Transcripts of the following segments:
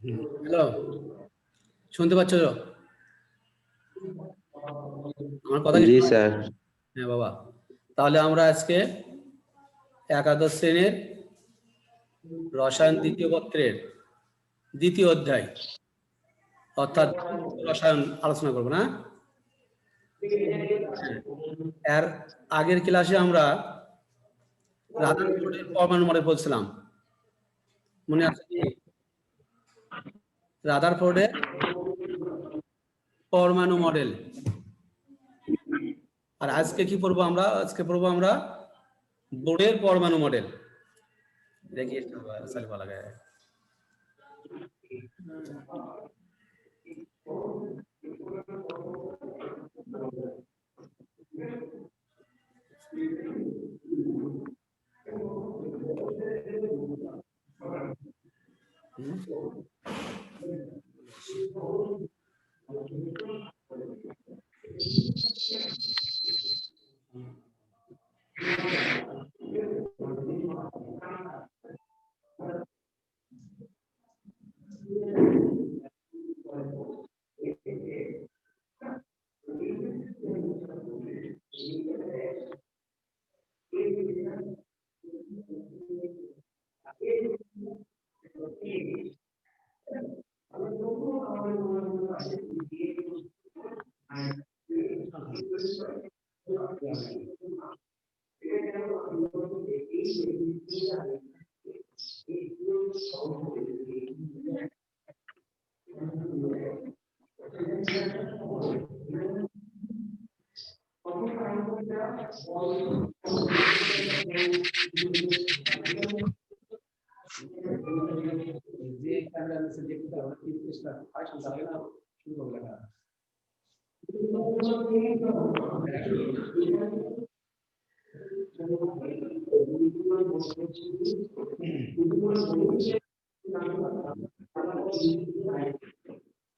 Hello, শুনতে পাচ্ছ তো? আমার কথা কি? জি স্যার। হ্যাঁ বাবা, তাহলে আমরা আজকে একাদশ শ্রেণীর রসায়ন দ্বিতীয় পত্রের দ্বিতীয় অধ্যায় অর্থাৎ রসায়ন আলোচনা করব না। এর আগের ক্লাসে আমরা রাদারফোর্ডের পরমাণু মডেল বলছিলাম, মনে আছে কি? রাদারফোর্ডের পরমাণু মডেল। আর আজকে কি পড়বো আমরা? আজকে পড়বো আমরা বোরের পরমাণু মডেল। দেখি সাল ভালো লাগে।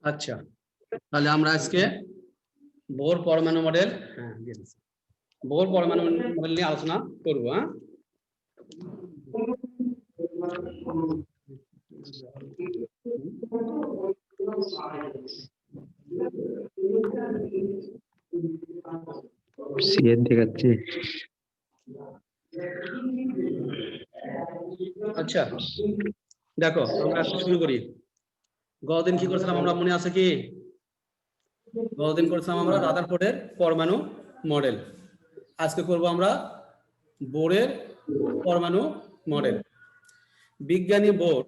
আচ্ছা, তাহলে আমরা আজকে বোর পরমাণু মডেল বোর পরমাণু মডেল নিয়ে আলোচনা করবো। হ্যাঁ, সিএন দেখাচ্ছি। আচ্ছা দেখো, আমরা শুরু করি। গতদিন কি করেছিলাম আমরা, মনে আছে কি? গতদিন করেছিলাম আমরা রাদারফোর্ডের পরমাণু মডেল। আজকে করব আমরা বোরের পরমাণু মডেল। বিজ্ঞানী বোর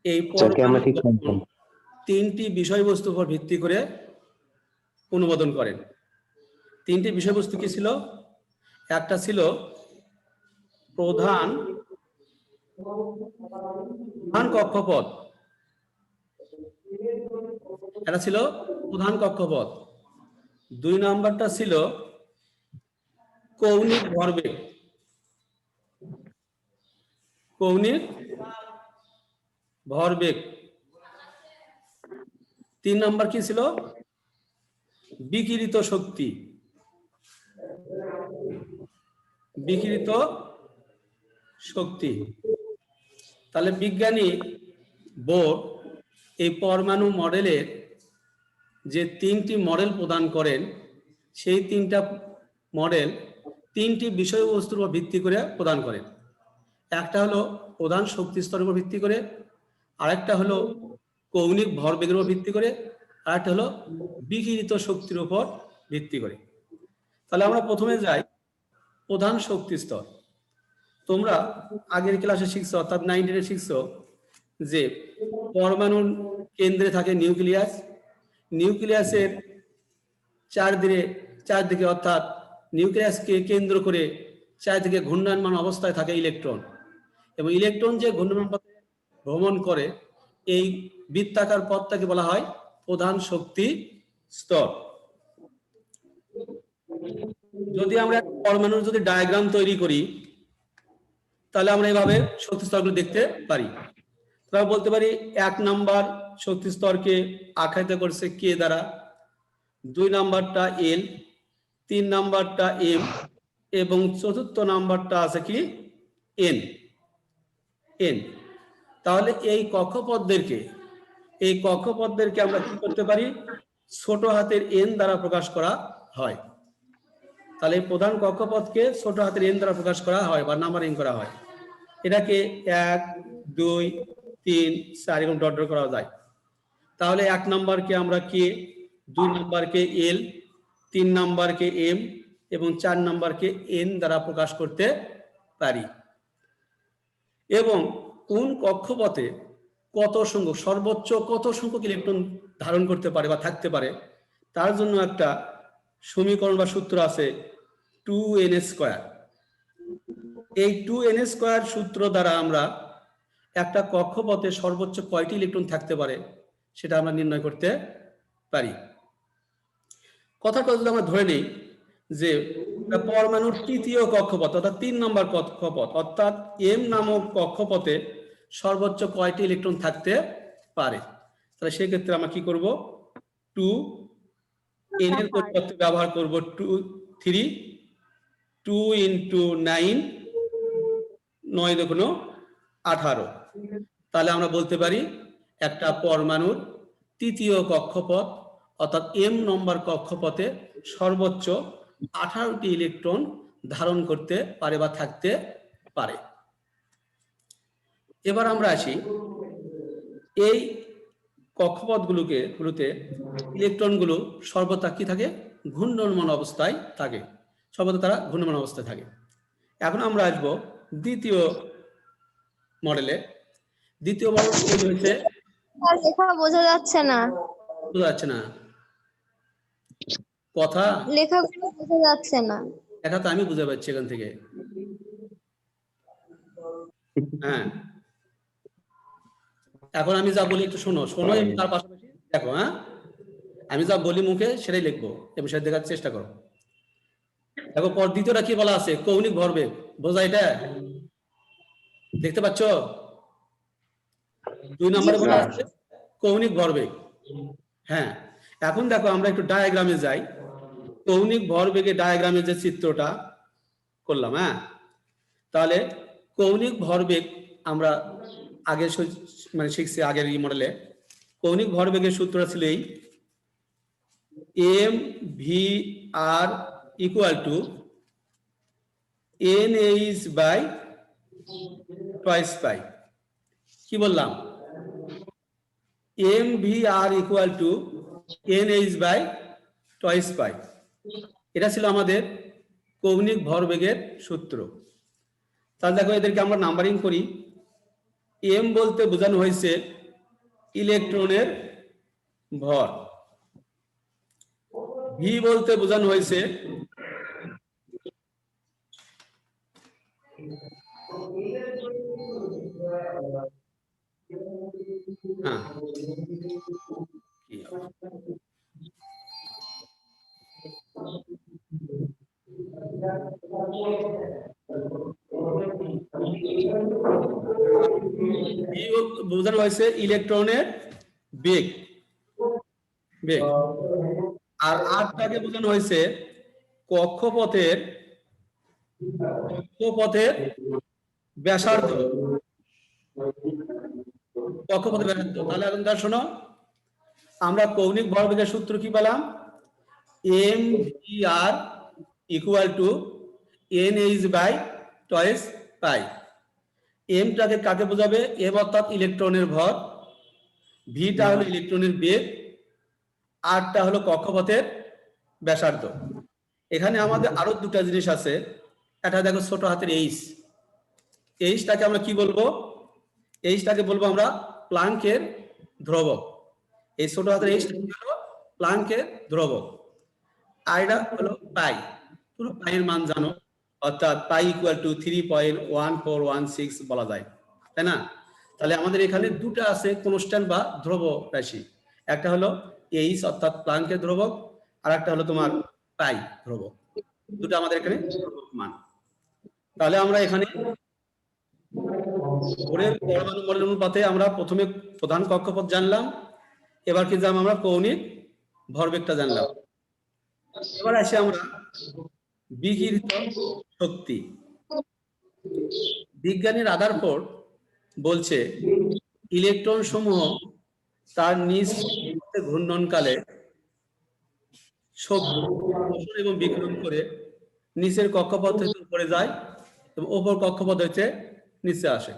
এই পরমাণু তিনটি বিষয়বস্তুর উপর ভিত্তি করে অনুমোদন করেন। তিনটি বিষয়বস্তু কি ছিল? একটা ছিল প্রধান কক্ষপথ, এটা ছিল প্রধান কক্ষপথ। 2 নাম্বারটা ছিল কৌণিক ভরবেগ। কৌণিক ভরবেগ। 3 নাম্বার কি ছিল? বিকিরিত শক্তি। বিকিরিত শক্তি। তাহলে বিজ্ঞানী বোর এই পরমাণু মডেলের যে 3টি মডেল প্রদান করেন, সেই 3টা মডেল 3টি বিষয়বস্তুর উপর ভিত্তি করে প্রদান করেন। একটা হলো প্রধান শক্তি স্তরের উপর ভিত্তি করে, আরেকটা হলো কৌণিক ভরবেগের উপর ভিত্তি করে, আরেকটা হলো বিকিরিত শক্তির উপর ভিত্তি করে। তাহলে আমরা প্রথমে যাই প্রধান শক্তি স্তর। তোমরা আগের ক্লাসে শিখছো, অর্থাৎ 9-এ শিখছো যে পরমাণুর কেন্দ্রে থাকে নিউক্লিয়াস। নিউক্লিয়াসের চারদিকে অর্থাৎ নিউক্লিয়াসকে কেন্দ্র করে চারদিকে ঘূর্ণায়মান অবস্থায় থাকে ইলেকট্রন, এবং ইলেকট্রন যে ঘূর্ণায়মান পথে ভ্রমণ করে, এই বৃত্তাকার পথটাকে বলা হয় প্রধান শক্তি স্তর। যদি আমরা পরমাণুর যদি ডায়াগ্রাম তৈরি করি, তাহলে আমরা এইভাবে শক্তি স্তরগুলো দেখতে পারি। আমরা বলতে পারি 1 নাম্বার শক্তি স্তরকে আখ্যায়িত করছে কে দ্বারা, 2 নাম্বারটা এল, 3 নাম্বারটা এম, এবং 4র্থ নাম্বারটা আছে কি এন। এন। তাহলে এই কক্ষপথদেরকে আমরা কি করতে পারি, ছোট হাতের এন দ্বারা প্রকাশ করা হয়। তাহলে প্রধান কক্ষপথকে ছোট হাতের এন দ্বারা প্রকাশ করা হয় বা নাম্বারিং করা হয়। এটাকে 1 2 3 4 এরকম ডট ডট করা যায়। তাহলে 1 নম্বরকে আমরা কে, 2 নম্বরকে এল, 3 নম্বরকে এম এবং 4 নম্বরকে এন দ্বারা প্রকাশ করতে পারি। এবং কোন কক্ষপথে সর্বোচ্চ কত সংখ্যক ইলেকট্রন ধারণ করতে পারে বা থাকতে পারে, তার জন্য একটা সমীকরণ বা সূত্র আছে 2n²। এই 2n² সূত্র দ্বারা আমরা একটা কক্ষপথে সর্বোচ্চ কয়টি ইলেকট্রন থাকতে পারে সেটা আমরা নির্ণয় করতে পারি। কথাটা যদি আমরা ধরে নিই যে পরমাণুর তৃতীয় কক্ষপথ অর্থাৎ 3 নম্বর কক্ষপথ অর্থাৎ এম নামক কক্ষপথে সর্বোচ্চ কয়টি ইলেকট্রন থাকতে পারে, তাহলে সেক্ষেত্রে আমরা কি করব, 2 n এর পরিবর্তে ব্যবহার করব 3 2 × 9 9 দুগুণ 18। তাহলে আমরা বলতে পারি একটা পরমাণুর তৃতীয় কক্ষপথ অর্থাৎ এম নম্বর কক্ষপথে সর্বোচ্চ 18টি ইলেকট্রন ধারণ করতে পারে বা থাকতে পারে। এবার আমরা আসি এই কক্ষপথগুলোতে ইলেকট্রনগুলো সর্বদা কি থাকে, ঘূর্ণমান অবস্থায় থাকে, সর্বদা তারা ঘূর্ণমান অবস্থায় থাকে। এখন আমরা আসবো দ্বিতীয় মডেলে। দ্বিতীয় মডেল তৈরি হয়েছে, লেখা বোঝা যাচ্ছে না, বোঝা যাচ্ছে না কথা, লেখাগুলো বোঝা যাচ্ছে না। লেখা তো আমি বুঝে পাচ্ছি এখান থেকে। হ্যাঁ, এখন আমি যা বলি একটু শোনো এবং তার পাশাপাশি দেখো। হ্যাঁ, আমি যা বলি মুখে সেটাই লিখবো এবং সেটা দেখার চেষ্টা করো। দেখো পর দ্বিতীয়টা কি বলা আছে, কৌণিক ভরবেগ। বোঝা এটা দেখতে পাচ্ছ? 2 নম্বরে বলা আছে কৌণিক ভরবেগ। হ্যাঁ, এখন দেখো আমরা একটু ডায়াগ্রামে যাই। কৌণিক ভরবেগের ডায়াগ্রামে যে চিত্রটা করলাম, হ্যাঁ, তাহলে কৌণিক ভরবেগ আমরা আগে শিখছি আগের এই মডেলে। কৌণিক ভরবেগের সূত্রটা ছিল এই mvr = NH/2 π। কি বললাম, mvr = NH/2 π। এটা ছিল আমাদের কৌণিক ভরবেগের সূত্র। তাহলে দেখো এদেরকে আমরা নাম্বারিং করি। এম বলতে বোঝানো হয়েছে ইলেকট্রনের ভর, ভি বলতে বোঝানো হয়েছে বোঝানো হয়েছে ইলেকট্রনের বেগ, আর আরটাকে বোঝানো হয়েছে কক্ষপথের ব্যাসার্ধ। কক্ষপথের ব্যাসার্ধ। তাহলে এখন শোনো, আমরা কৌণিক ভরবেগের সূত্র কি পেলাম, mvr = NH/2 π। এমটাকে কাকে বোঝাবে, এম অর্থাৎ ইলেকট্রনের ভর, ভিটা হলো ইলেকট্রনের বেগ, আরটা হলো কক্ষপথের ব্যাসার্ধ। এখানে আমাদের আরো দুটো জিনিস আছে। এটা দেখো ছোট হাতের এইচটাকে আমরা কি বলবো, এইচটাকে বলবো আমরা প্লাঙ্কের ধ্রুবক। এই ছোট হাতের এইচটা হলো প্লাঙ্কের ধ্রুবক, আর এটা হলো পাই। পুরো পাইয়ের মান জানো, অর্থাৎ পাই = 3.1416 বলা যায়, তাই না? তাহলে আমাদের এখানে দুটো আছে কনস্ট্যান্ট বা ধ্রুব রাশি। একটা হলো এইচ অর্থাৎ প্লাঙ্কের ধ্রুবক, আর একটা হলো তোমার পাই ধ্রুবক। দুটো আমাদের এখানে মান। তাহলে আমরা এখানে পরমাণু মডেল অনুপাতে আমরা প্রথমে প্রধান কক্ষপথ জানলাম, এবার কি জানলাম আমরা কৌণিক ভরবেগটা জানলাম। এবার আসি আমরা বিকিরিত শক্তি। বিজ্ঞানী রাদারফোর্ড বলছে ইলেকট্রন সমূহ তার নিজ কক্ষপথে ঘূর্ণনকালে শক্তি শোষণ এবং বিকিরণ করে নিচের কক্ষপথ থেকে উপরে যায় এবং উপর কক্ষপথ হইতে নিচে আসে।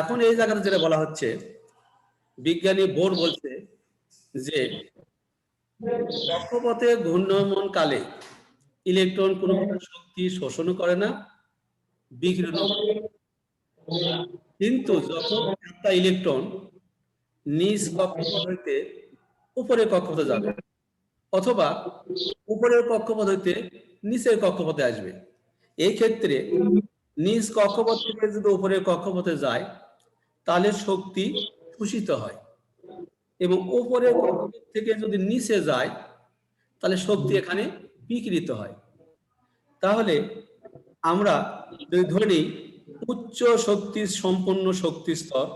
এখন এই জায়গাতে যেটা বলা হচ্ছে, বিজ্ঞানী বোর বলছে যে কক্ষপথে ঘূর্ণন কালে ইলেকট্রন কোনো শক্তি শোষণ করে না, বিকিরণ করে। কিন্তু যখন একটা ইলেকট্রন নিজ কক্ষপথ হইতে উপরের কক্ষপথে যাবে অথবা উপরের কক্ষপথ হইতে নিচের কক্ষপথে আসবে, এই ক্ষেত্রে নিজ কক্ষপথ থেকে যদি উপরের কক্ষপথে যায় তাহলে শক্তি শোষিত হয়, এবং উপরের কক্ষপথ থেকে যদি নিচে যায় তাহলে শক্তি এখানে বিকিরিত হয়। তাহলে আমরা যদি ধরে নিই উচ্চ শক্তি সম্পন্ন শক্তি স্তর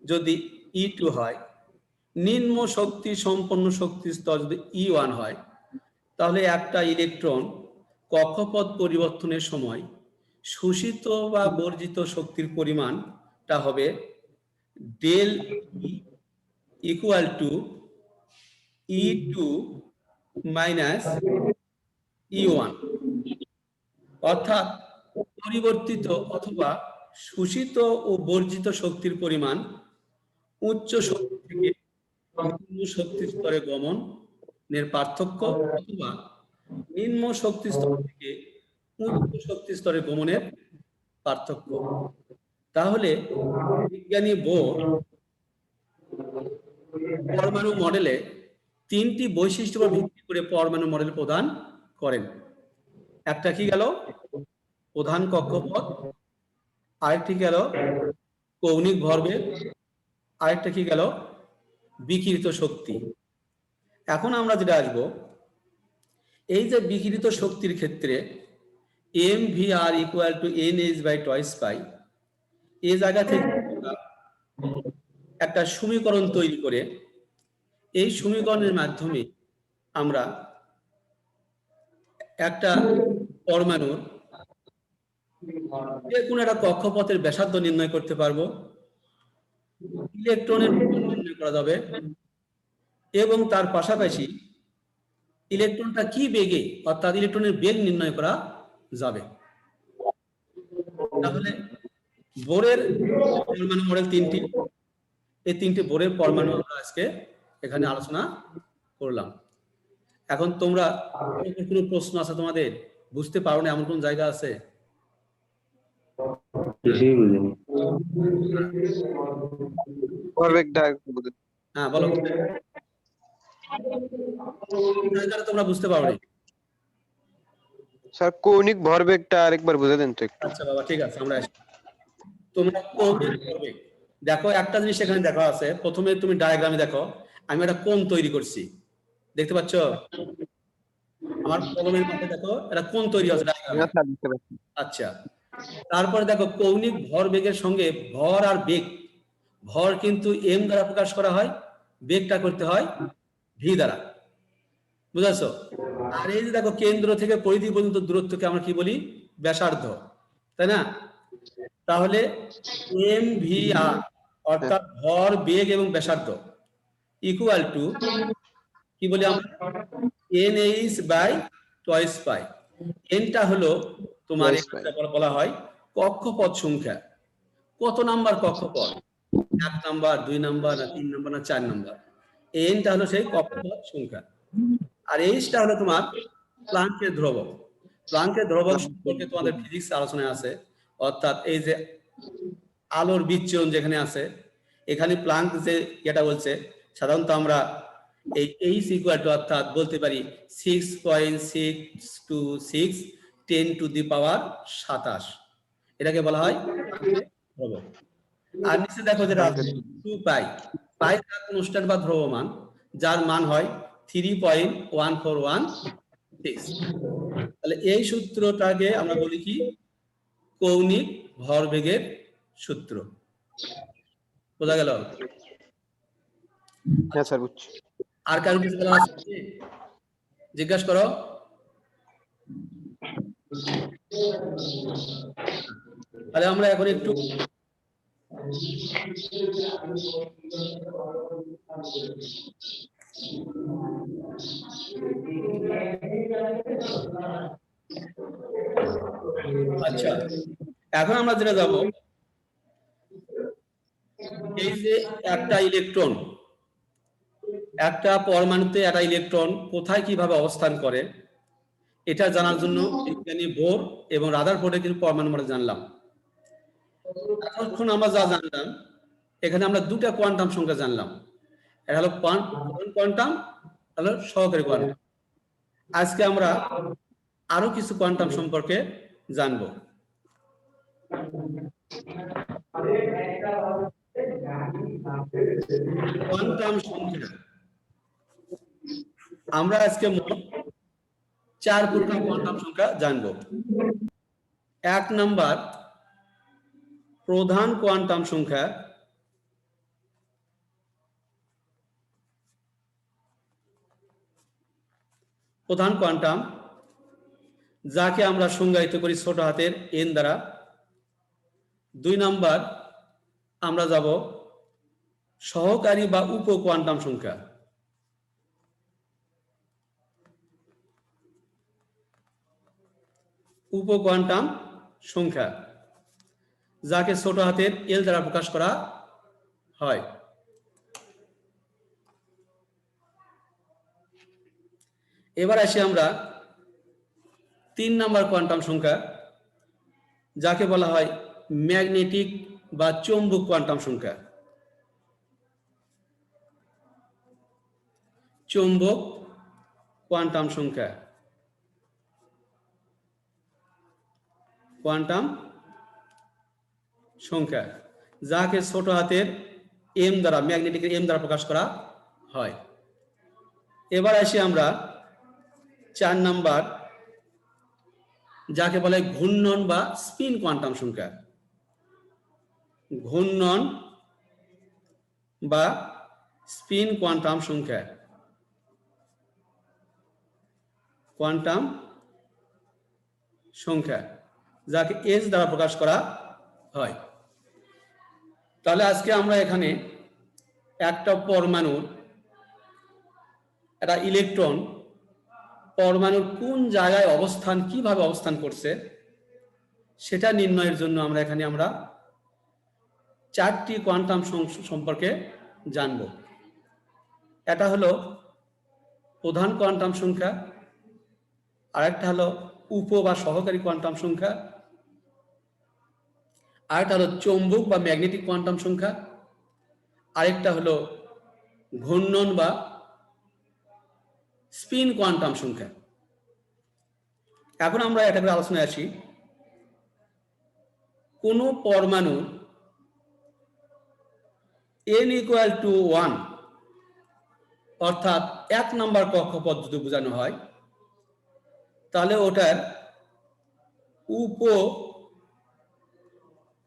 যদি E2 হয়, নিম্ন শক্তি সম্পন্ন শক্তি স্তর যদি E1 হয়, তাহলে একটা ইলেকট্রন কক্ষপথ পরিবর্তনের সময় শোষিত বা বর্জিত শক্তির পরিমাণটা হবে del E equal to E2 minus E1, অর্থাৎ পরিবর্তিত অথবা শোষিত ও বর্জিত শক্তির পরিমাণ উচ্চ শক্তি থেকে নিম্ন শক্তি স্তরে গমনের পার্থক্য অথবা নিম্ন শক্তি স্তর থেকে উচ্চ শক্তি স্তরে গমনের পার্থক্য। তাহলে বিজ্ঞানী বোর পরমাণু মডেলে তিনটি বৈশিষ্ট্যের উপর ভিত্তি করে পরমাণু মডেল প্রদান করেন। একটা কি গেল প্রধান কক্ষপথ, আরেকটি গেল কৌণিক ভরবেগ, আরেকটা কি গেল বিকিরিত শক্তি। এখন আমরা যেটা আসবো, এই যে বিকিরিত শক্তির ক্ষেত্রে mvr equal to nh by টয়েস পাই, এই জায়গা থেকে একটা সমীকরণ তৈরি করে এই সমীকরণের মাধ্যমে আমরা একটা পরমাণুর যে কোনো একটা কক্ষপথের ব্যাসার্ধ নির্ণয় করতে পারবো, ইলেকট্রনের নির্ণয় করা যাবে, এবং তার পাশাপাশি ইলেকট্রনটা কি বেগে অর্থাৎ ইলেকট্রনের বেগ নির্ণয় করা যাবে। তাহলে বোরের পরমাণু মডেল তিনটি, এই তিনটি বোরের পরমাণু আমরা আজকে এখানে আলোচনা করলাম। এখন তোমরা কোনো প্রশ্ন আছে তোমাদের, বুঝতে পারো না এমন কোন জায়গা আছে? হ্যাঁ বলো, তোমরা বুঝতে পারো না? স্যার কৌণিক ভরবেগটা আরেকবার বুঝে দেন তো একটু। আচ্ছা বাবা ঠিক আছে, আমরা আসি। তোমরা কৌণিক ভরবেগ দেখো, একটা জিনিস এখানে দেখা আছে। প্রথমে তুমি ডায়াগ্রামে দেখো আমি একটা কোণ তৈরি করছি, দেখতে পাচ্ছ? আমার কলমের মধ্যে দেখো একটা কোণ তৈরি হচ্ছে ডায়াগ্রামে। আচ্ছা, তারপরে দেখো কৌণিক ভরবেগের সঙ্গে ভর আর বেগ, ভর কিন্তু m দ্বারা প্রকাশ করা হয়, বেগটা করতে হয় v দ্বারা, বুঝাছো? আর এই যে দেখো কেন্দ্র থেকে পরিধি পর্যন্ত দূরত্বকে আমরা কি বলি? ব্যাসার্ধ, তাই না? তাহলে mvr অর্থাৎ ভর, বেগ এবং ব্যাসার্ধ ইকুয়াল টু কি বলি আমরা? nh বাই টয়েস পাই। nটা হলো তোমার বলা হয় কক্ষপথ সংখ্যা, কত নাম্বার কক্ষপথ, 1 নাম্বার, 2 নাম্বার, না 3 নাম্বার, না 4 নাম্বার। nটা হলো সেই কক্ষপথ সংখ্যা। আর এইচটা হলো তোমার প্লাঙ্কের ধ্রুবক। প্লাঙ্কের ধ্রুবক সম্পর্কে তোমাদের ফিজিক্স আলোচনায় আছে, অর্থাৎ এই যে আলোর বিচ্ছুরণ যেখানে আছে, এখানে প্লাঙ্ক যে এটা বলছে, সাধারণত আমরা এই এইচ ইকুয়াল টু অর্থাৎ বলতে পারি 6.626 10 টু দি পাওয়ার 27, এটাকে বলা হয় ধ্রুবক। আর নিচে দেখো যেটা 2 পাই, পাই তার কনস্ট্যান্ট বা ধ্রুবমান, যার মান হয় 3.1416। তাহলে এই সূত্রটাকে আমরা বলি কি? কৌণিক ভরবেগের সূত্র। বোঝা গেল? হ্যাঁ স্যার বুঝছি। আর কারো কিছু বলার আছে? জিজ্ঞাসা করো। তাহলে আমরা এখন একটু আচ্ছা, এখন আমরা যেটা যাব, এই যে একটা ইলেকট্রন, একটা পরমাণুতে একটা ইলেকট্রন কোথায় কিভাবে অবস্থান করে এটা জানার জন্য বিজ্ঞানী বোর এবং রাদারফোর্ডের কিছু পরমাণু আমরা জানলাম। এতক্ষণ আমরা যা জানলাম, এখানে আমরা দুটা কোয়ান্টাম সংখ্যা জানলাম, এটা হলো কোয়ান্টাম, হলো সহকারী কোয়ান্টাম। আজকে আমরা আরো কিছু কোয়ান্টাম সম্পর্কে জানবো। কোয়ান্টাম সংখ্যা আমরা আজকে মোট 4 প্রকার কোয়ান্টাম সংখ্যা জানবো। 1 নাম্বার প্রধান কোয়ান্টাম সংখ্যা, প্রধান কোয়ান্টাম, যাকে আমরা সংজ্ঞায়িত করি ছোট হাতের n দ্বারা। 2 নাম্বার আমরা যাব সহকারী বা উপ কোয়ান্টাম সংখ্যা। উপ কোয়ান্টাম সংখ্যা, যাকে ছোট হাতের l দ্বারা প্রকাশ করা হয়। এবার আসি আমরা 3 নাম্বার কোয়ান্টাম সংখ্যা, যাকে বলা হয় ম্যাগনেটিক বা চৌম্বক কোয়ান্টাম সংখ্যা। চৌম্বক কোয়ান্টাম সংখ্যা, কোয়ান্টাম সংখ্যা, যাকে ছোট হাতের m দ্বারা, ম্যাগনেটিকের m দ্বারা প্রকাশ করা হয়। এবার আসি আমরা 4 নাম্বার, যাকে বলে ঘূর্ণন বা স্পিন কোয়ান্টাম সংখ্যা। ঘূর্ণন বা স্পিন কোয়ান্টাম সংখ্যা, কোয়ান্টাম সংখ্যা, যাকে h দ্বারা প্রকাশ করা হয়। তাহলে আজকে আমরা এখানে একটা পরমাণুর, একটা ইলেকট্রন পরমাণুর কোন জায়গায় অবস্থান, কিভাবে অবস্থান করছে সেটা নির্ণয়ের জন্য আমরা এখানে 4টি কোয়ান্টাম সম্পর্কে জানব। এটা হলো প্রধান কোয়ান্টাম সংখ্যা, আরেকটা হলো উপ বা সহকারী কোয়ান্টাম সংখ্যা, আরেকটা হলো চৌম্বক বা ম্যাগনেটিক কোয়ান্টাম সংখ্যা, আরেকটা হলো ঘূর্ণন বা স্পিন কোয়ান্টাম সংখ্যা। এখন আমরা এটা করে আলোচনায় আসি। কোন পরমাণু n = 1 অর্থাৎ 1 নম্বর কক্ষপথ যদি বোঝানো হয়, তাহলে ওটার উপ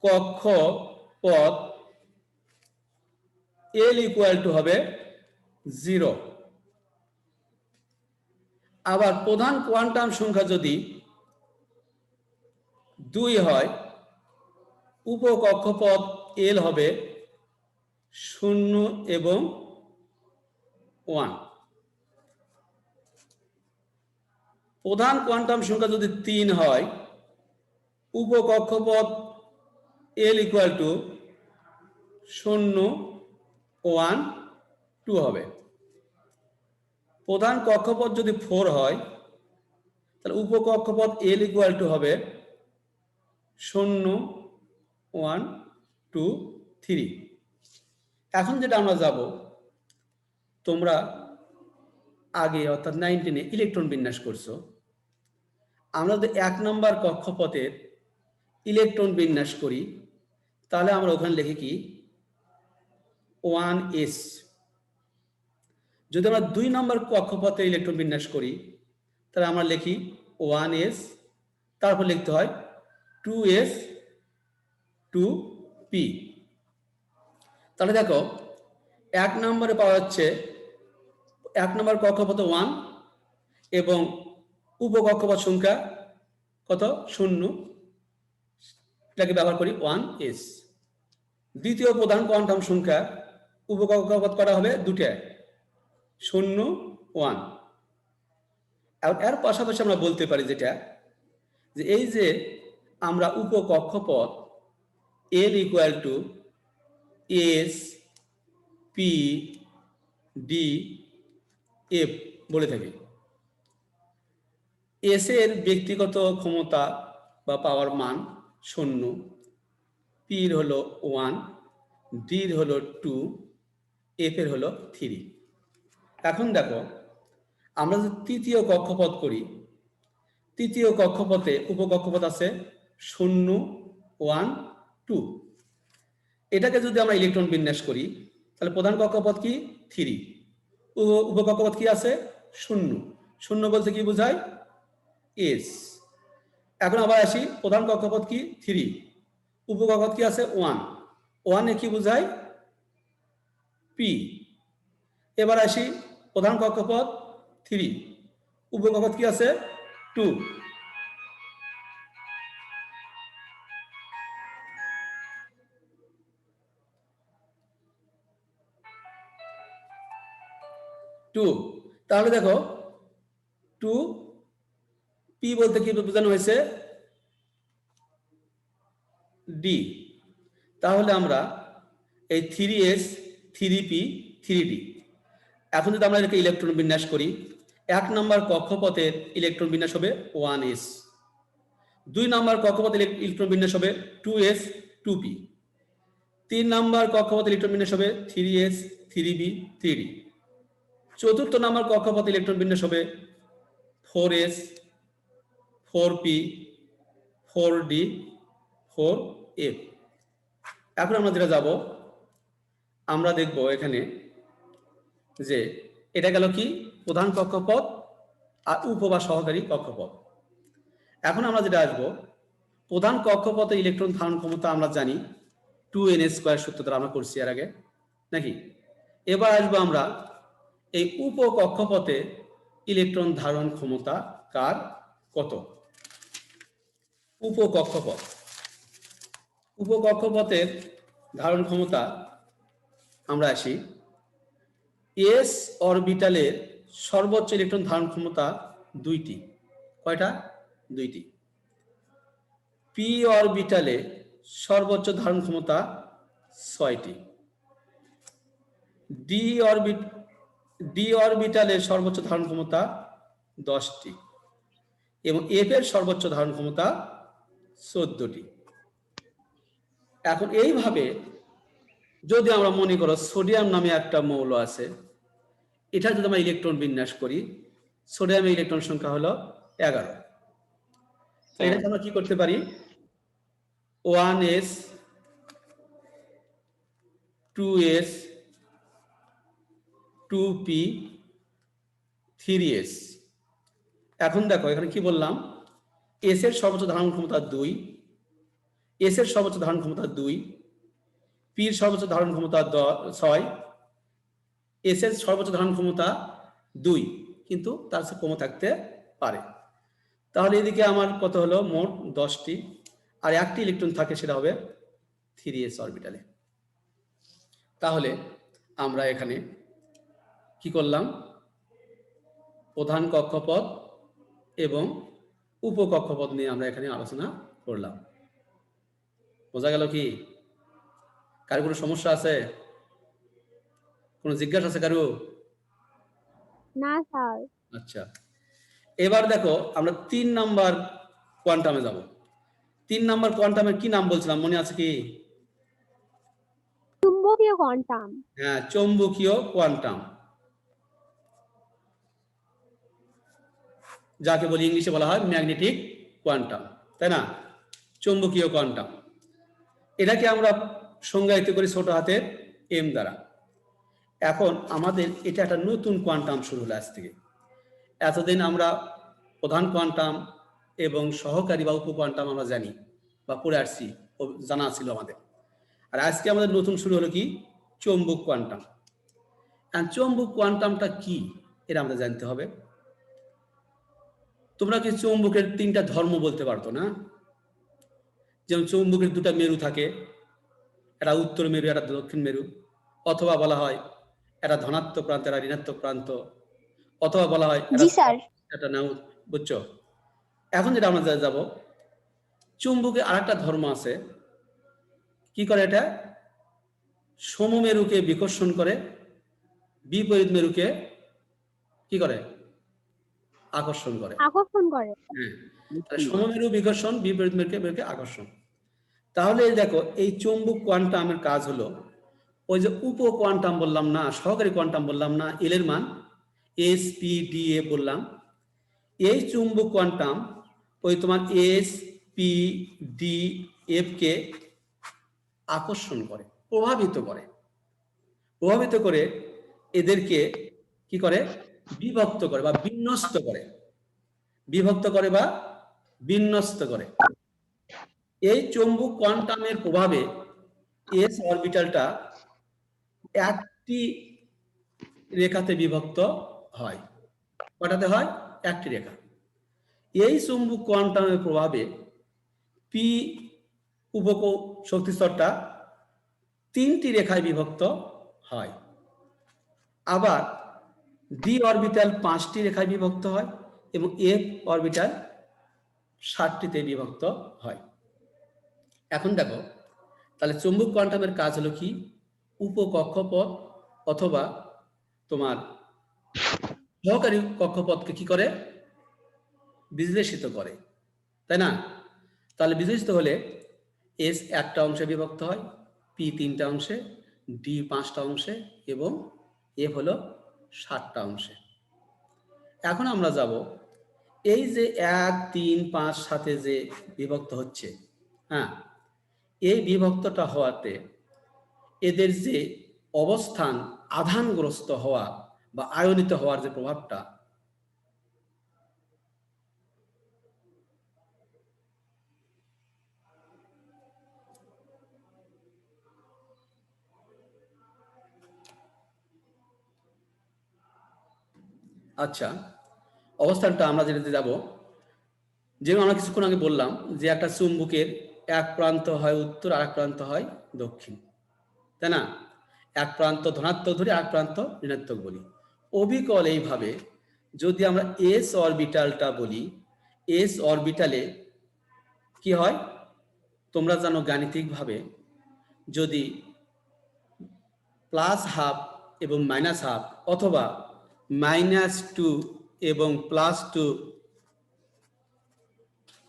কক্ষপথ l = হবে 0। আবার প্রধান কোয়ান্টাম সংখ্যা যদি 2 হয়, উপ কক্ষপথ l হবে 0 এবং 1। প্রধান কোয়ান্টাম সংখ্যা যদি 3 হয়, উপ কক্ষপথ l = 0, 1, 2 হবে। প্রধান কক্ষপথ যদি 4 হয়, তাহলে উপ কক্ষপথ l = হবে 0, 1, 2, 3। এখন যেটা আমরা যাব, তোমরা আগে অর্থাৎ 19-এ ইলেকট্রন বিন্যাস করছো। আমরা যদি 1 নম্বর কক্ষপথের ইলেকট্রন বিন্যাস করি, তাহলে আমরা ওখানে লিখি কি 1s। যদি আমরা 2 নম্বর কক্ষপথে ইলেকট্রন বিন্যাস করি, তাহলে আমরা লিখি 1s, তারপর লিখতে হয় 2s, 2p। তাহলে দেখো 1 নম্বরে পাওয়া যাচ্ছে 1 নম্বর কক্ষপথে 1 এবং উপ কক্ষপথ সংখ্যা কত? 0, এটাকে ব্যবহার করি 1s। দ্বিতীয় প্রধান কোয়ান্টাম সংখ্যা উপকক্ষপথ করা হবে দুটায়, 0 1। এর পাশাপাশি আমরা বলতে পারি যেটা, যে এই যে আমরা উপকক্ষপথ L equal to S P D F বলে থাকি। এস এর ব্যক্তিগত ক্ষমতা বা পাওয়ার মান 0, পির হলো 1, ডির হলো 2, এফ এর হলো 3। এখন দেখো আমরা যদি তৃতীয় কক্ষপথ করি, তৃতীয় কক্ষপথে উপকক্ষপথ আছে 0 1 2। এটাকে যদি আমরা ইলেকট্রন বিন্যাস করি তাহলে প্রধান কক্ষপথ কি 3, উপকক্ষপথ কি আছে 0। 0 বলতে কি বোঝায় এস। এখন আবার আসি, প্রধান কক্ষপথ কি 3, উপকক্ষপথ কি আছে 1, 1 এ কি বোঝায় পি। এবার আসি প্রধান কক্ষপথ 3, উপকক্ষপথ কি আছে 2, তাহলে দেখো 2 পি বলতে কি বোঝানো হয়েছে ডি। তাহলে আমরা এই 3s 3p 3d, এখন যদি আমরা এটাকে ইলেকট্রন বিন্যাস করি, 1 নম্বর কক্ষপথের ইলেকট্রন বিন্যাস হবে 1s, 2 নম্বর কক্ষপথের ইলেকট্রন বিন্যাস হবে 2s 2p, 3 নম্বর কক্ষপথের ইলেকট্রন বিন্যাস হবে 3s 3b 3d, চতুর্থ নম্বর কক্ষপথে ইলেকট্রন বিন্যাস হবে 4s 4p 4d 4f। এখন আমরা যেটা যাব, আমরা দেখব এখানে যে এটা গেল কি প্রধান কক্ষপথ আর উপ বা সহকারী কক্ষপথ। এখন আমরা যেটা আসবো, প্রধান কক্ষপথে ইলেকট্রন ধারণ ক্ষমতা আমরা জানি 2n² সূত্র দ্বারা আমরা করছি এর আগে নাকি। এবার আসবো আমরা এই উপ কক্ষপথে ইলেকট্রন ধারণ ক্ষমতা কার কত। উপকক্ষপথ, উপকক্ষপথের ধারণ ক্ষমতা আমরা আসি, এস অরবিটালের সর্বোচ্চ ইলেকট্রন ধারণ ক্ষমতা 2টি। কয়টা? 2টি। পি অরবিটালে সর্বোচ্চ ধারণ ক্ষমতা 6টি। ডি অরবিটালের সর্বোচ্চ ধারণ ক্ষমতা 10টি এবং এফ এর সর্বোচ্চ ধারণ ক্ষমতা 14টি। এখন এইভাবে যদি আমরা মনে করো সোডিয়াম নামে একটা মৌল আছে, এটা যদি আমরা ইলেকট্রন বিন্যাস করি, সোডিয়ামের ইলেকট্রন সংখ্যা হলো 11। এটাকে আমরা কি করতে পারি, 1s 2s 2p 3s। এখন দেখো এখানে কি বললাম, এস এর সর্বোচ্চ ধারণ ক্ষমতা 2, এস এর সর্বোচ্চ ধারণ ক্ষমতা 2, পির সর্বোচ্চ ধারণ ক্ষমতা 6, এস এর সর্বোচ্চ ধারণ ক্ষমতা 2, কিন্তু তার চেয়ে কমও থাকতে পারে। তাহলে এদিকে আমার কত হলো, মোট 10টি, আর একটি ইলেকট্রন থাকে সেটা হবে 3s অরবিটালে। তাহলে আমরা এখানে কি করলাম, প্রধান কক্ষপথ এবং উপকক্ষপথ নিয়ে আমরা এখানে আলোচনা করলাম। বোঝা গেল কি? কারো কোনো সমস্যা আছে, কোনো জিজ্ঞাসা আছে কারো? না স্যার। আচ্ছা, এবার দেখো আমরা 3 নাম্বার কোয়ান্টামে যাব। 3 নাম্বার কোয়ান্টামের কি নাম বলছিলাম, মনে আছে কি? চুম্বকীয় কোয়ান্টাম। হ্যাঁ, চৌম্বকীয় কোয়ান্টাম, যাকে বলি ইংলিশে বলা হয় ম্যাগনেটিক কোয়ান্টাম, তাই না? চৌম্বকীয় কোয়ান্টাম, এটাকে আমরা সংজ্ঞায়িত করি ছোট হাতের এম দ্বারা। এখন আমাদের এটা একটা নতুন কোয়ান্টাম শুরু হলো আজ থেকে। এতদিন আমরা প্রধান কোয়ান্টাম এবং সহকারী বা উপ কোয়ান্টাম আমরা জানি বা পড়ে আসছি, জানা ছিল আমাদের। আর আজকে আমাদের নতুন শুরু হলো কি, চৌম্বক কোয়ান্টাম। চৌম্বক কোয়ান্টামটা কি এটা আমাদের জানতে হবে। তোমরা কি চৌম্বকের 3টা ধর্ম বলতে পারতো না? যেমন চৌম্বকের 2টা মেরু থাকে, এটা উত্তর মেরু, এটা দক্ষিণ মেরু, অথবা বলা হয় এটা ধনাত্মক প্রান্ত, এটা ঋণাত্মক প্রান্ত, অথবা বলা হয় জি স্যার। এটা নাও। বুঝছো? এখন যেটা আমরা যাব, চুম্বকের আরেকটা ধর্ম আছে। কি করে এটা? সমমেরুকে বিকর্ষণ করে, বিপরীত মেরুকে কি করে? আকর্ষণ করে। আকর্ষণ করে। হ্যাঁ, তাহলে সমমেরু বিকর্ষণ, বিপরীত মেরুকে আকর্ষণ। তাহলে দেখো, এই চুম্বক কোয়ান্টামের কাজ হলো, ওই যে উপ কোয়ান্টাম বললাম না, সহকারী কোয়ান্টাম বললাম না, এল এর মান এস পি ডি এ বললাম, এই চুম্বক কোয়ান্টাম ওই তোমার এস পি ডি এফ কে আকর্ষণ করে, প্রভাবিত করে এদেরকে কি করে? বিভক্ত করে বা বিন্যস্ত করে, এই চুম্বক কোয়ান্টামের প্রভাবে এস অরবিটালটা একটি রেখাতে বিভক্ত হয়। কটাতে হয়? একটি রেখা। এই চুম্বক কোয়ান্টামের প্রভাবে পি শক্তি স্তরটা 3টি রেখায় বিভক্ত হয়। আবার ডি অরবিটাল 5টি রেখায় বিভক্ত হয় এবং এফ অরবিটাল 7টিতে বিভক্ত হয়। এখন দেখো, তাহলে চুম্বক কোয়ান্টামের কাজ হলো কি? উপকক্ষপথ অথবা তোমার সহকারী কক্ষপথকে কি করে? বিশ্লেষিত করে, তাই না? তাহলে বিশ্লেষিত হলে এস একটা অংশে বিভক্ত হয়, পি 3টা অংশে, ডি 5টা অংশে এবং এফ হলো 7টা অংশে। এখন আমরা যাব, এই যে 1, 3, 5, 7 যে বিভক্ত হচ্ছে, হ্যাঁ, এই বিভক্তটা হওয়াতে এদের যে অবস্থান আধানগ্রস্ত হওয়া বা আয়নিত হওয়ার যে প্রভাবটা, আচ্ছা, অবস্থানটা আমরা যেটাতে যাব, যেমন আমরা কিছুক্ষণ আগে বললাম যে একটা চুম্বকের এক প্রান্ত হয় উত্তর, আর এক প্রান্ত হয় দক্ষিণ, তাই না? এক প্রান্ত ধনাত্মক ধরি, এক প্রান্ত ঋণাত্মক বলি। অবিকল এইভাবে যদি আমরা এস অরবিটালটা বলি, এস অরবিটালে কি হয় তোমরা জানো গাণিতিকভাবে, যদি +12 এবং -12 অথবা -2 এবং +2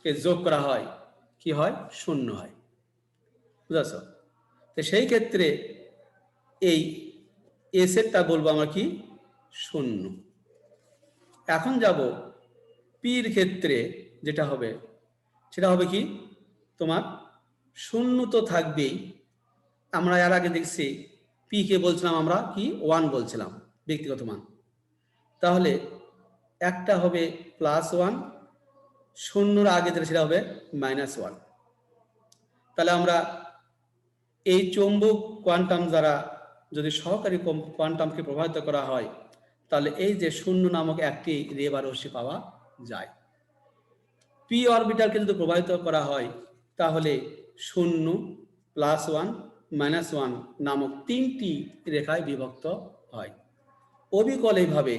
কে যোগ করা হয়, কি হয়? 0 হয়। বুঝেছ? তো সেই ক্ষেত্রে এই এস এরটা বলবো আমরা কি? 0। এখন যাব পির ক্ষেত্রে, যেটা হবে সেটা হবে কি? তোমার 0 তো থাকবেই। আমরা এর আগে দেখছি পি কে বলছিলাম আমরা কি? 1 বলছিলাম, ব্যক্তিগত মান। তাহলে একটা হবে +1, 0-র আগে যেটা সেটা হবে -1। তাহলে আমরা এই চৌম্বক কোয়ান্টাম দ্বারা যদি সহকারী কোয়ান্টামকে প্রভাবিত করা হয়, তাহলে এই যে 0 নামক একটি রে বা রশ্মি পাওয়া যায়। পি অরবিটালকে যদি প্রভাবিত করা হয়, তাহলে 0, +1, -1 নামক 3টি রেখায় বিভক্ত হয়। অবিকল এইভাবে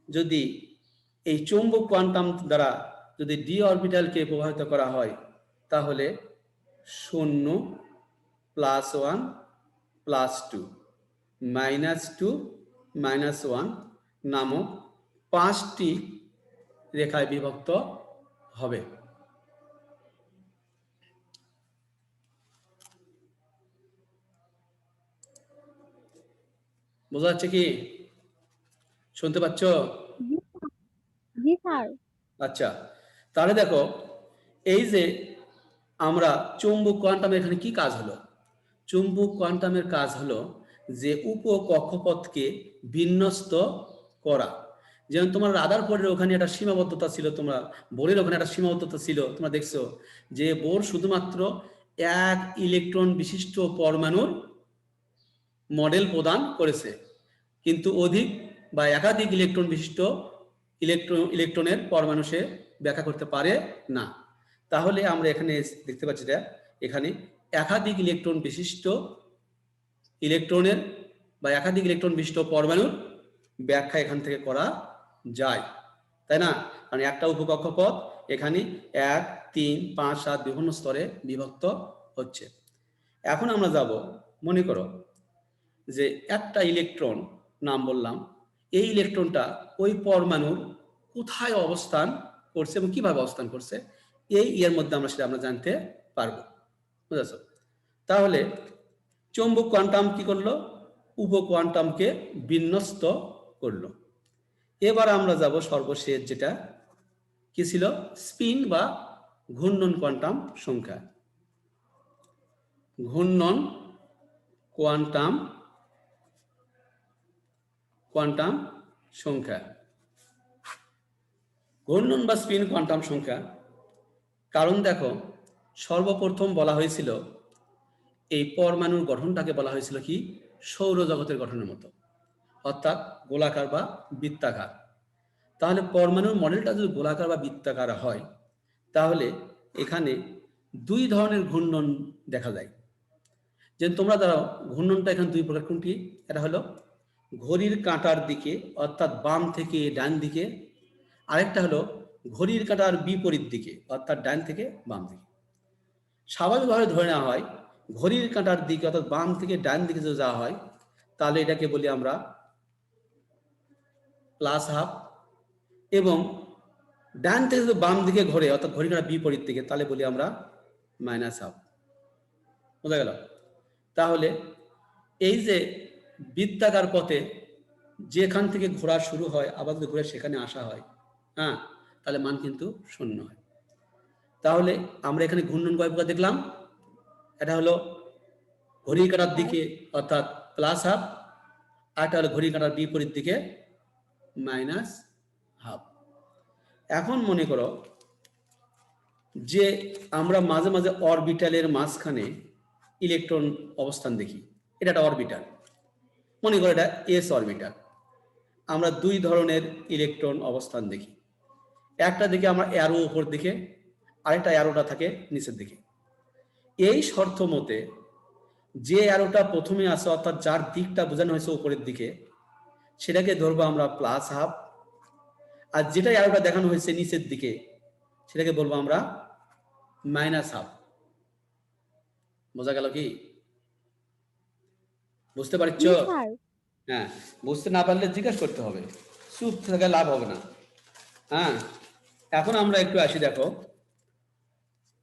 যদি এই চৌম্বক কোয়ান্টাম দ্বারা যদি ডি অরবিটালকে প্রভাবিত করা হয়, তাহলে 0, +1, +2, -2, -1 নামক 5টি রেখায় বিভক্ত হবে। বোঝা যাচ্ছে কি? শুনতে পাচ্ছ? জি স্যার। আচ্ছা, তাহলে দেখো, এই যে আমরা চুম্বক কোয়ান্টামের এখানে কি কাজ হলো? চুম্বক কোয়ান্টামের কাজ হলো যে উপকক্ষপথকে বিন্যস্ত করা। যেমন তোমার রাদারফোর্ডের ওখানে একটা সীমাবদ্ধতা ছিল, তোমরা বোরের ওখানে একটা সীমাবদ্ধতা ছিল, তোমরা দেখছো যে বোর শুধুমাত্র 1 ইলেকট্রন বিশিষ্ট পরমাণুর মডেল প্রদান করেছে, কিন্তু অধিক বা একাধিক ইলেকট্রন বিশিষ্ট ইলেকট্রনের পরমাণু সে ব্যাখ্যা করতে পারে না। তাহলে আমরা এখানে দেখতে পাচ্ছি, এখানে একাধিক ইলেকট্রন বিশিষ্ট ইলেকট্রনের বা একাধিক ইলেকট্রন বিশিষ্ট পরমাণুর ব্যাখ্যা এখান থেকে করা যায়, তাই না? কারণ একটা উপকক্ষপথ এখানে 1, 3, 5, 7 বিভিন্ন স্তরে বিভক্ত হচ্ছে। এখন আমরা যাব, মনে করো যে একটা ইলেকট্রন নাম বললাম, এই ইলেকট্রনটা ওই পরমাণুর কোথায় অবস্থান করছে এবং কিভাবে অবস্থান করছে, এই এর মধ্যে আমরা জানতে পারবো, বুঝেছ? তাহলে চৌম্বক কোয়ান্টাম কি করলো? উপ কোয়ান্টামকে বিন্যস্ত করলো। এবার আমরা যাব সর্বশেষ, যেটা কি ছিল? স্পিন বা ঘূর্ণন কোয়ান্টাম সংখ্যা। ঘূর্ণন কোয়ান্টাম সংখ্যা, ঘূর্ণন বা স্পিন কোয়ান্টাম সংখ্যা। কারণ দেখো, সর্বপ্রথম বলা হয়েছিল এই পরমাণুর গঠনটাকে বলা হয়েছিল কি? সৌরজগতের গঠনের মতো, অর্থাৎ গোলাকার বা বৃত্তাকার। তাহলে পরমাণুর মডেলটা যদি গোলাকার বা বৃত্তাকার হয়, তাহলে এখানে দুই ধরনের ঘূর্ণন দেখা যায়। যে তোমরা দাঁড়াও, ঘূর্ণনটা এখানে দুই প্রকার। কোনটি? এটা হলো ঘড়ির কাঁটার দিকে, অর্থাৎ বাম থেকে ডান দিকে। আরেকটা হলো ঘড়ির কাঁটার বিপরীত দিকে, অর্থাৎ ডান থেকে বাম দিকে। স্বাভাবিকভাবে ধরে নেওয়া হয় ঘড়ির কাঁটার দিকে, অর্থাৎ বাম থেকে ডান দিকে যদি যাওয়া হয়, তাহলে এটাকে বলি আমরা প্লাস হাফ, এবং ডান থেকে যদি বাম দিকে ঘোরে, অর্থাৎ ঘড়ির কাঁটার বিপরীত দিকে, তাহলে বলি আমরা মাইনাস হাফ। বোঝা গেল? তাহলে এই যে বৃত্তাকার পথে যেখান থেকে ঘোরা শুরু হয়, আবার যদি ঘুরে সেখানে আসা হয়, হ্যাঁ, তাহলে মান কিন্তু শূন্য হয়। তাহলে আমরা এখানে ঘূর্ণন কয় প্রকার দেখলাম? এটা হলো ঘড়ির কাঁটার দিকে, অর্থাৎ প্লাস হাফ, আর এটা হলো ঘড়ির কাঁটার বিপরীত দিকে, মাইনাস হাফ। এখন মনে করো যে আমরা মাঝে মাঝে অরবিটালের মাঝখানে ইলেকট্রন অবস্থান দেখি। এটা একটা অরবিটাল, মনে করো এটা এস অরবিটাল। আমরা দুই ধরনের ইলেকট্রন অবস্থান দেখি। একটা দিকে আমরা অ্যারো উপর দিকে, আরেকটা অ্যারোটা থাকে নিচের দিকে। এই শর্ত মতে যে অ্যারোটা প্রথমে আসে, অর্থাৎ যার দিকটা বোঝানো হয়েছে উপরের দিকে, সেটাকে ধরবো আমরা প্লাস হাফ। আর যেটা অ্যারোটা দেখানো হয়েছে নিচের দিকে, সেটাকে বলবো আমরা মাইনাস হাফ। বোঝা গেল কি? বুঝতে পারছ? জি স্যার। হ্যাঁ, বুঝতে না পারলে জিজ্ঞাসা করতে হবে, চুপ থেকে লাভ হবে না। হ্যাঁ, এখন আমরা একটু আসি। দেখো,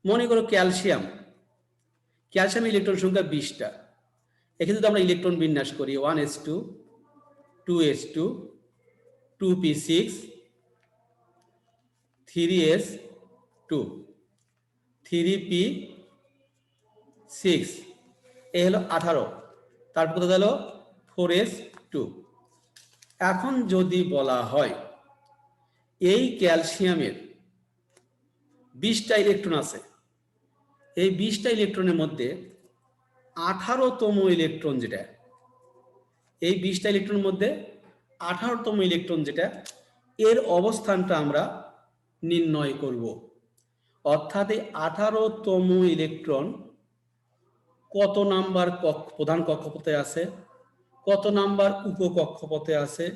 মনে করো ক্যালসিয়াম ইলেকট্রন সংখ্যা 20টা। এখানে যদি আমরা ইলেকট্রন বিন্যাস করি 1s2, 2s2, 2p6, 3s2, 3p6, এই হলো 18। তারপর কত গেল? 4s2। এখন যদি বলা হয় এই ক্যালসিয়ামের 20টা ইলেকট্রন আছে, এই 20টা ইলেকট্রনের মধ্যে 18তম ইলেকট্রন যেটা, এই 20টা ইলেকট্রনের মধ্যে 18তম ইলেকট্রন যেটা, এর অবস্থানটা আমরা নির্ণয় করব। অর্থাৎ এই 18তম ইলেকট্রন কত নাম্বার প্রধান কক্ষপথে আছে, কত নাম্বার উপকক্ষপথে আছে,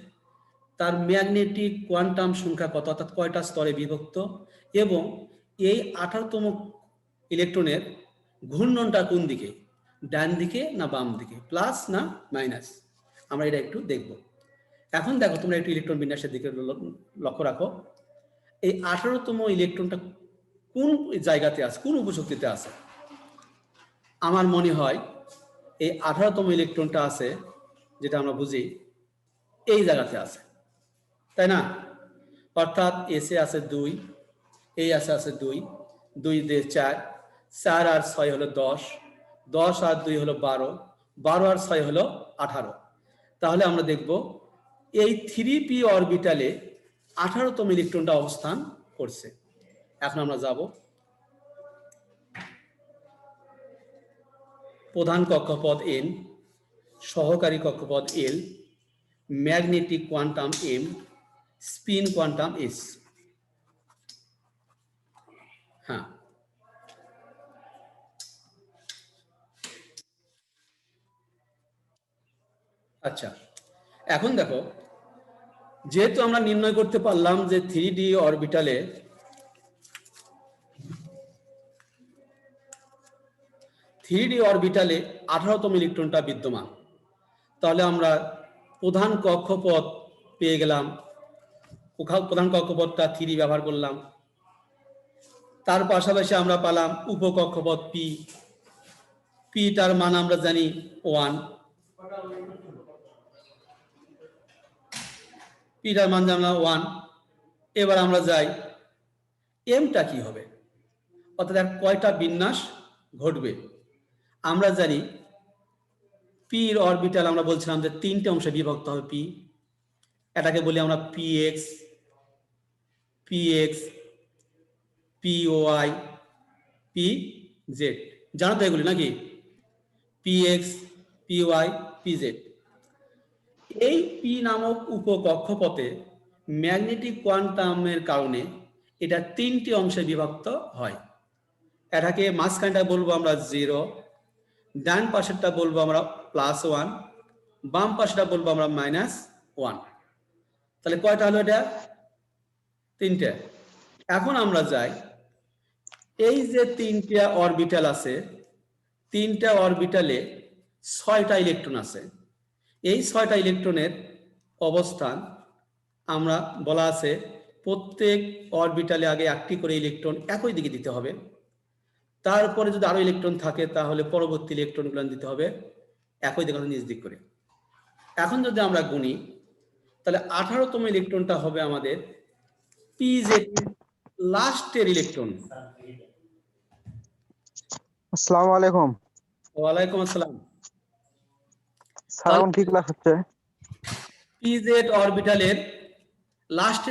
তার ম্যাগনেটিক কোয়ান্টাম সংখ্যা কত, অর্থাৎ কয়টা স্তরে বিভক্ত, এবং এই 18তম ইলেকট্রনের ঘূর্ণনটা কোন দিকে, ডান দিকে না বাম দিকে, প্লাস না মাইনাস, আমরা এটা একটু দেখব। এখন দেখো, তোমরা একটু ইলেকট্রন বিন্যাসের দিকে লক্ষ্য রাখো। এই 18তম ইলেকট্রনটা কোন জায়গাতে আছে, কোন উপশক্তিতে আছে? আমার মনে হয় এই 18তম ইলেকট্রনটা আছে, যেটা আমরা বুঝি এই জায়গাতে আছে, তাই না? অর্থাৎ এসে আছে 2, এই আছে 2, 2 দিয়ে 4, 4 আর 6 হলো 10, 10 আর 2 হলো 12, 12 আর 6 হলো 18। তাহলে আমরা দেখব এই 3p অরবিটালে 18তম ইলেকট্রনটা অবস্থান করছে। এখন আমরা যাব প্রধান কক্ষপথ n, সহকারী কক্ষপথ l, magnetic quantum m, spin quantum s। হ্যাঁ, আচ্ছা, এখন দেখো, যেহেতু আমরা নির্ণয় করতে পারলাম যে 3d অরবিটালে 18তম ইলেকট্রনটা বিদ্যমান, তাহলে আমরা প্রধান কক্ষপথ পেয়ে গেলাম। প্রধান কক্ষপথটা 3 ব্যবহার করলাম। তার পাশাপাশি আমরা পেলাম উপকক্ষপথ পি। পিটার মান আমরা জানি 1। পিটার মান জানলাম 1। এবার আমরা যাই এমটা কি হবে, অর্থাৎ কয়টা বিন্যাস ঘটবে। আমরা জানি পির অরবিটাল আমরা বলছিলাম যে 3টে অংশে বিভক্ত হবে পি। এটাকে বলি আমরা পিএক্স, পিএক্স, পিওয়াই, পিজেড। জানো তো এগুলি নাকি? PX, PY, PZ. এই পি নামক উপকক্ষপথে ম্যাগনেটিক কোয়ান্টামের কারণে এটা 3টে অংশে বিভক্ত হয়। এটাকে মাঝখানটা বলবো আমরা 0, ডান পাশেরটা বলবো আমরা +1, বাম পাশেরটা বলবো আমরা -1। তাহলে কয়টা হলো এটা? 3টে। এখন আমরা যাই, এই যে 3টে অরবিটাল আছে, 3টে অরবিটালে 6টা ইলেকট্রন আছে। এই 6টা ইলেকট্রনের অবস্থান আমরা বলা আছে প্রত্যেক অরবিটালে আগে একটি করে ইলেকট্রন একই দিকে দিতে হবে। তারপরে যদি আরো ইলেকট্রন থাকে তাহলে পরবর্তী ইলেকট্রনগুলো দিতে হবে একই দিকে নিজ দিক করে। এখন যদি আমরা গুনি তাহলে 18তম ইলেকট্রনটা হবে আমাদের পিজেড, লাস্টের ইলেকট্রন। আসসালামু আলাইকুম ওয়ালাইকুম আসসালাম। স্যার, এখন কি ক্লাস হচ্ছে? পিজেড অরবিটালের লাস্টের